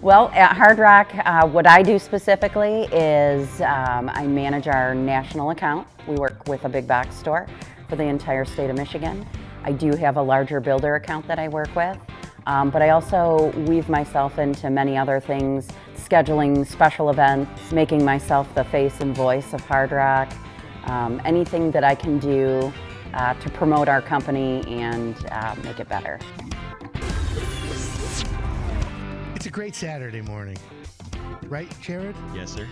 Well, at Hardrock, what I do specifically is I manage our national account. We work with a big box store for the entire state of Michigan. I do have a larger builder account that I work with, but I also weave myself into many other things, scheduling special events, making myself the face and voice of Hardrock, anything that I can do to promote our company and make it better. It's a great Saturday morning. Right, Jared? Yes, sir.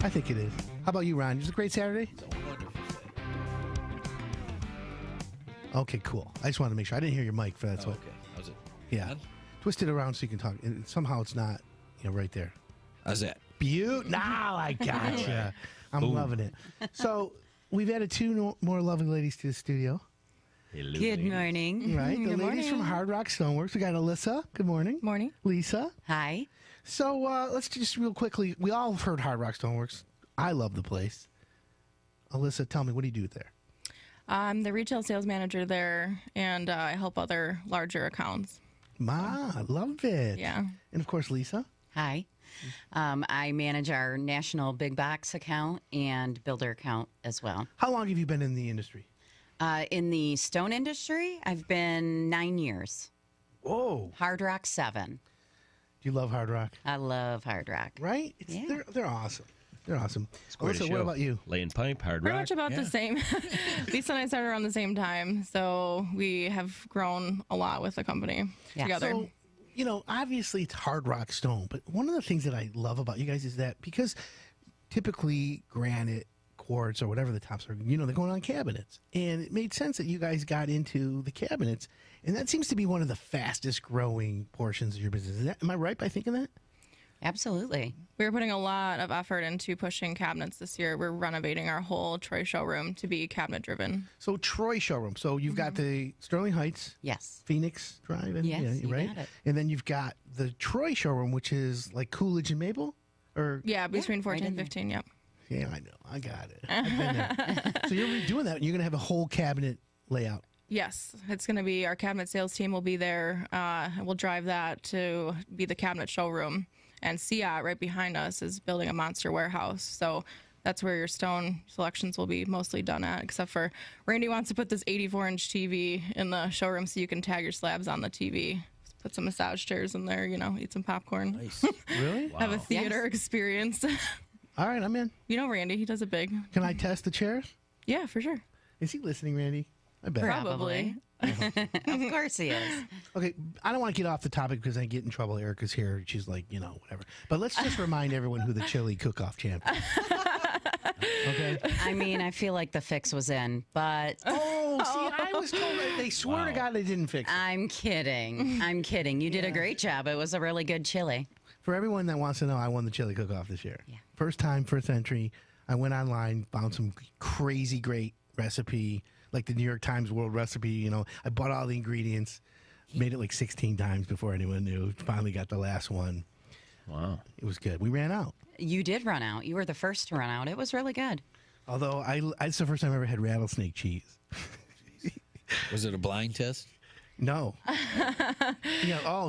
I think it is. How about you, Ron? Is it a great Saturday? It's a wonderful Saturday. Okay, cool. I just wanted to make sure. I didn't hear your mic for that. So Okay. How's it? yeah. On? Twist it around so you can talk. And somehow it's not, right there. How's that? Now I gotcha. I'm loving it. So we've added two more lovely ladies to the studio. Hello, Good ladies. morning. Right? The Good ladies from morning. Hardrock Stoneworks. We got Alyssa. Good morning. Morning. Lisa. Hi. So let's just real quickly. We all have heard Hardrock Stoneworks. I love the place. Alyssa, tell me, what do you do there? I'm the retail sales manager there, and I help other larger accounts. I love it. Yeah. And of course, Lisa. Hi. I manage our national big box account and builder account as well. How long have you been in the industry? In the stone industry, I've been 9 years. Whoa. Hardrock 7. Do you love Hardrock? I love Hardrock. Right? Yeah. They're awesome. They're awesome. It's quite a Alyssa, show. what about you? Laying pipe, hard Pretty rock. much about the same. Lisa and I started around the same time, so we have grown a lot with the company Yeah. together. So, obviously it's Hardrock Stone, but one of the things that I love about you guys is that because typically granite, quartz, or whatever the tops are, they're going on cabinets. And it made sense that you guys got into the cabinets. And that seems to be one of the fastest growing portions of your business. Am I right by thinking that? Absolutely. We're putting a lot of effort into pushing cabinets this year. We're renovating our whole Troy showroom to be cabinet driven. So Troy showroom. So you've got the Sterling Heights, Yes. Phoenix Drive, and Yes, you right? got it. And then you've got the Troy showroom, which is like Coolidge and Maple? Or Yeah, between 14 in and there. 15, yep. yeah, I know. I got it. I've been there. So you're redoing that, and you're going to have a whole cabinet layout. Yes, it's going to be our cabinet sales team will be there. We'll drive that to be the cabinet showroom. And Siat, right behind us, is building a monster warehouse. So that's where your stone selections will be mostly done at, except for Randy wants to put this 84-inch TV in the showroom so you can tag your slabs on the TV. Put some massage chairs in there, eat some popcorn. Nice. Really? Have a theater experience. All right, I'm in. Randy, he does it big. Can I test the chairs? Yeah, for sure. Is he listening, Randy? I bet. Probably. Of course he is. Okay, I don't want to get off the topic because I get in trouble. Erica's here. She's like, whatever. But let's just remind everyone who the chili cook-off champ is. Okay? I mean, I feel like the fix was in, but Oh, see, I was told that they swear to God they didn't fix it. I'm kidding. I'm kidding. You did a great job. It was a really good chili. For everyone that wants to know, I won the chili cook-off this year. Yeah. First time, first entry. I went online, found some crazy great recipe, like the New York Times World Recipe. I bought all the ingredients, made it like 16 times before anyone knew. Finally got the last one. Wow. It was good. We ran out. You did run out. You were the first to run out. It was really good. Although it's the first time I ever had rattlesnake cheese. Was it a blind test? No.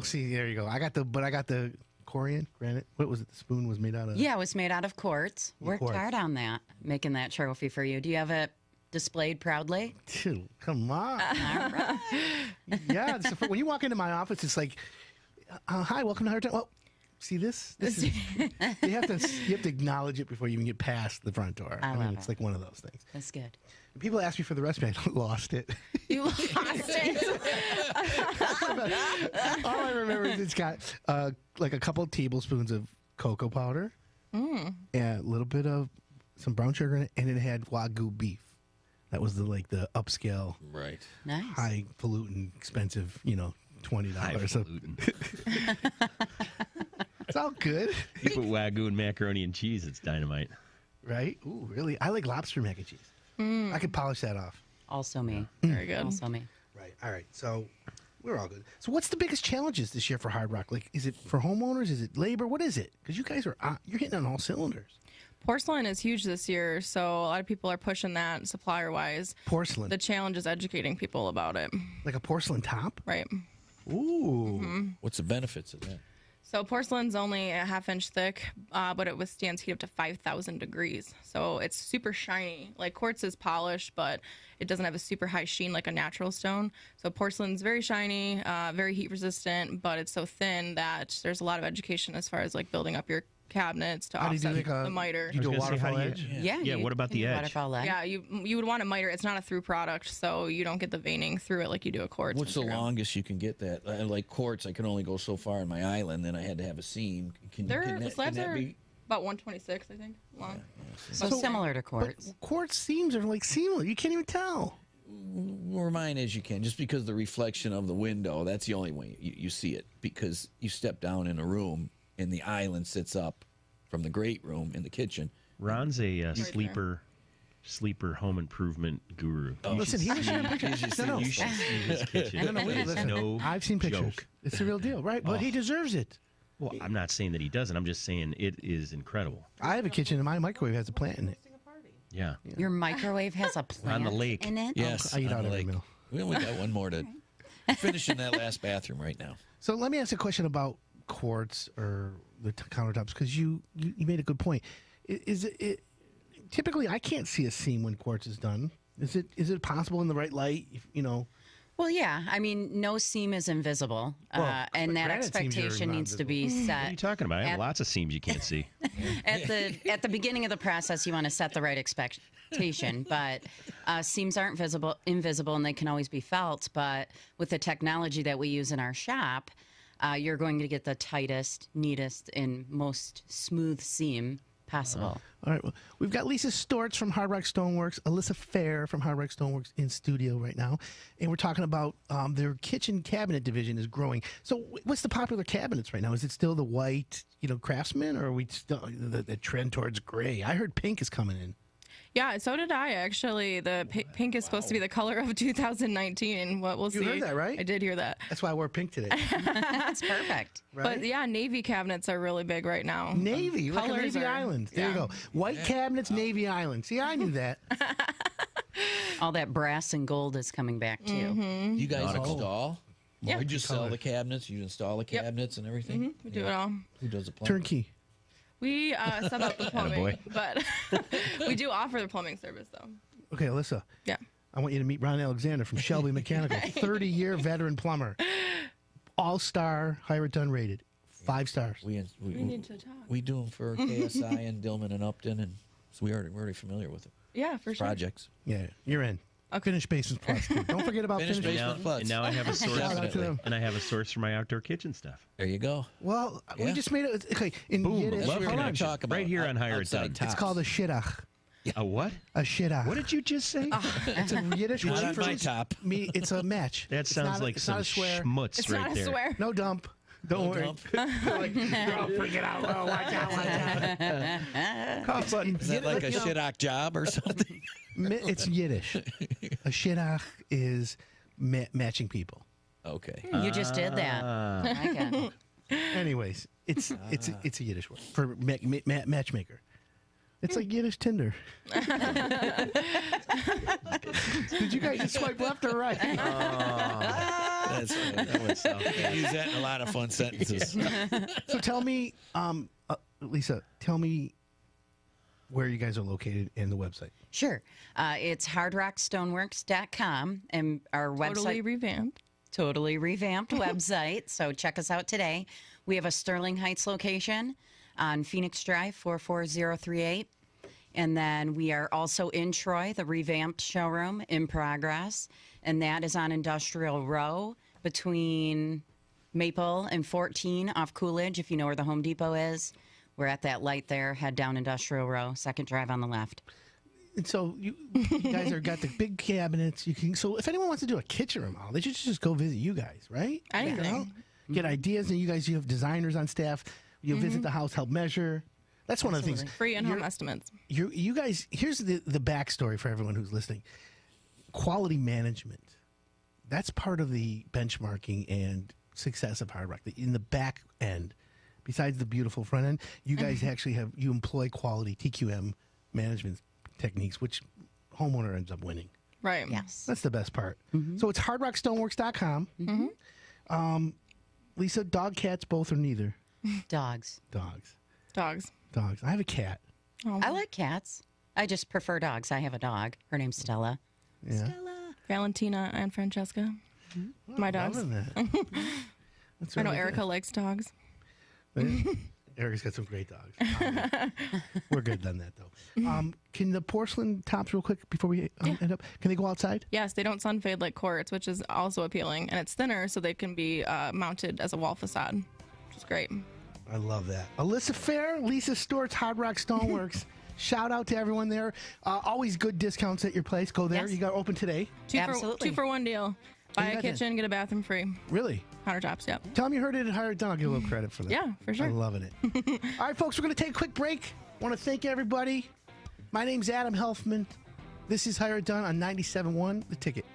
See, there you go. I got the Corian granite. What was it? The spoon was made out of. Yeah, it was made out of quartz. Worked Quartz. hard on that, making that trophy for you. Do you have it displayed proudly? Dude, come on. All right. Yeah. When you walk into my office, it's like, hi, welcome to Hardrock. Well, see this? This is, you have to acknowledge it before you even get past the front door. I love it's it. like one of those things. That's good. People ask me for the recipe. I lost it. You lost it. All I remember is it's got like a couple of tablespoons of cocoa powder and a little bit of some brown sugar in it, and it had Wagyu beef. That was the upscale, Right. Nice. highfalutin, expensive, $20. Highfalutin. It's all good, You put Wagyu and macaroni and cheese, it's dynamite. right? Ooh, really? I like lobster mac and cheese. I could polish that off. Also me. Very good. Also me. Right. All right. So we're all good. So what's the biggest challenges this year for Hardrock? Like, is it for homeowners? Is it labor? What is it? Because you guys are you're hitting on all cylinders. Porcelain is huge this year, so a lot of people are pushing that supplier-wise. Porcelain, The challenge is educating people about it, like a porcelain top. right? Ooh. What's the benefits of that? So porcelain's only a half-inch thick, but it withstands heat up to 5,000 degrees. So it's super shiny. Like quartz is polished, but it doesn't have a super high sheen like a natural stone. So porcelain's very shiny, very heat resistant, but it's so thin that there's a lot of education as far as like building up your cabinets to How do you do offset like the miter. You do a I was gonna say, how waterfall do you- edge? Yeah. Yeah, what about the edge? Waterfall edge. Yeah, you would want a miter. It's not a through product, so you don't get the veining through it like you do a quartz. What's the material. longest you can get that? Like quartz, I can only go so far in my island. Then I had to have a seam. Can The that slabs are be? about 126, I think, long. So similar to quartz. But quartz seams are like seamless. You can't even tell. Or mine as you can, just because the reflection of the window, that's the only way you see it. Because you step down in a room and the island sits up from the great room in the kitchen. Ron's a sleeper home improvement guru. Listen, he was showing pictures. No, no. You should see his kitchen. No, wait, It's listen. no I've seen pictures. joke. It's the real deal, right? But he deserves it. Well, I'm not saying that he doesn't. I'm just saying it is incredible. I have a kitchen and my microwave has a plant in it. Yeah. Your microwave has a plant On the lake. in it? Yes, I eat on out the every lake. meal. We only got one more to finish in that last bathroom right now. So let me ask a question about quartz or the countertops, because you made a good point. Is it typically I can't see a seam when quartz is done? Is it possible in the right light? You know, Well, yeah. I mean, no seam is invisible, Well, and but that granite seams are expectation not needs to be What are set you talking about? I have At- lots of seams you can't see. at the beginning of the process. You want to set the right expectation, but seams aren't invisible, and they can always be felt. But with the technology that we use in our shop, you're going to get the tightest, neatest, and most smooth seam possible. all right. Well, we've got Lisa Storts from Hardrock Stoneworks, Alyssa Fair from Hardrock Stoneworks in studio right now, and we're talking about their kitchen cabinet division is growing. So, what's the popular cabinets right now? Is it still the white, Craftsman, or are we still the trend towards gray? I heard pink is coming in. Yeah, so did I actually. The pink is supposed to be the color of 2019. What we'll see. You heard that, right? I did hear that. That's why I wore pink today. That's perfect. Right? But yeah, navy cabinets are really big right now. Navy, like a Colors Navy are- Island. There you yeah. go. White cabinets, Navy Island. See, I knew that. All that brass and gold is coming back too. Mm-hmm. You guys install? Yeah. You just sell the cabinets, you install the cabinets and everything? We do it all. Who does the plumbing? Turnkey. We sub out the plumbing, Attaboy. but we do offer the plumbing service though. Okay, Alyssa. Yeah. I want you to meet Ron Alexander from Shelby Mechanical, 30-year veteran plumber, all-star, hire it done rated, 5 stars. We need to talk. We do them for KSI and Dillman and Upton, and so we're already familiar with it. Yeah, for sure. Projects. Yeah, you're in. Finish Basements Plus. Too. Don't forget about Finish Finish Basement Basements. Plus. And now I have a source. Shout out to them. And I have a source for my outdoor kitchen stuff. There you go. Well, we Yeah. just made it. Okay, in Boom. Yiddish, Love we're hold gonna on. talk about Right here on Hire It outside Done. tops. It's called a shidduch. A what? A shidduch. What did you just say? It's a Yiddish Not word on for my top. me. It's a match. That It's sounds not- like it's some not a swear. schmutz It's right not a there. swear. No dump. Don't worry. Dump. Don't freak it out. Oh, watch out, watch out. Cough button. Is that like a shiddock job or something? It's Yiddish. A shidduch is matching people. Okay. You just did that. Ah. I like it. Anyways, it's a Yiddish word for matchmaker. It's like Yiddish Tinder. Did you guys just swipe left or right? That's So, you can use that in a lot of fun sentences. So tell me, Lisa, tell me where you guys are located and the website. Sure. It's hardrockstoneworks.com, and our Totally website revamped. totally revamped website. So check us out today. We have a Sterling Heights location on Phoenix Drive 44038. And then we are also in Troy, the revamped showroom in progress. And that is on Industrial Row between Maple and 14 off Coolidge, if you know where the Home Depot is. We're at that light there. Head down Industrial Row, second drive on the left. And so you guys are got the big cabinets. So if anyone wants to do a kitchen remodel, they should just go visit you guys, right? Anything. Get ideas, and you have designers on staff. You visit the house, help measure. That's one of the things. Free in-home estimates. You guys, here's the backstory for everyone who's listening. Quality management. That's part of the benchmarking and success of Hardrock. In the back end, besides the beautiful front end, you guys actually you employ quality TQM management techniques, which homeowner ends up winning. Right. Yes. That's the best part. So it's hardrockstoneworks.com. Lisa, dog, cats, both or neither? Dogs. Dogs. Dogs. Dogs. I have a cat. Oh, I like cats. I just prefer dogs. I have a dog. Her name's Stella. Yeah. Valentina and Francesca. My dogs. Loving that. That's I know really Erica good. likes dogs. Erica's got some great dogs. We're good on that, though. Can the porcelain tops, real quick, before we end up, can they go outside? Yes, they don't sun fade like quartz, which is also appealing. And it's thinner, so they can be mounted as a wall facade, which is great. I love that. Alyssa Fair, Lisa Storts, Hardrock Stoneworks. Shout out to everyone there. Always good discounts at your place. Go there. Yes. You got open today. Absolutely. 2 for 1 deal. Buy you a got that? kitchen, get a bathroom free. Really? Countertops, yep. Tell them you heard it at Hired Done. I'll give a little credit for that. Yeah, for sure. I'm loving it. All right, folks, we're going to take a quick break. Want to thank everybody. My name's Adam Helfman. This is Hired Done on 97.1 The Ticket.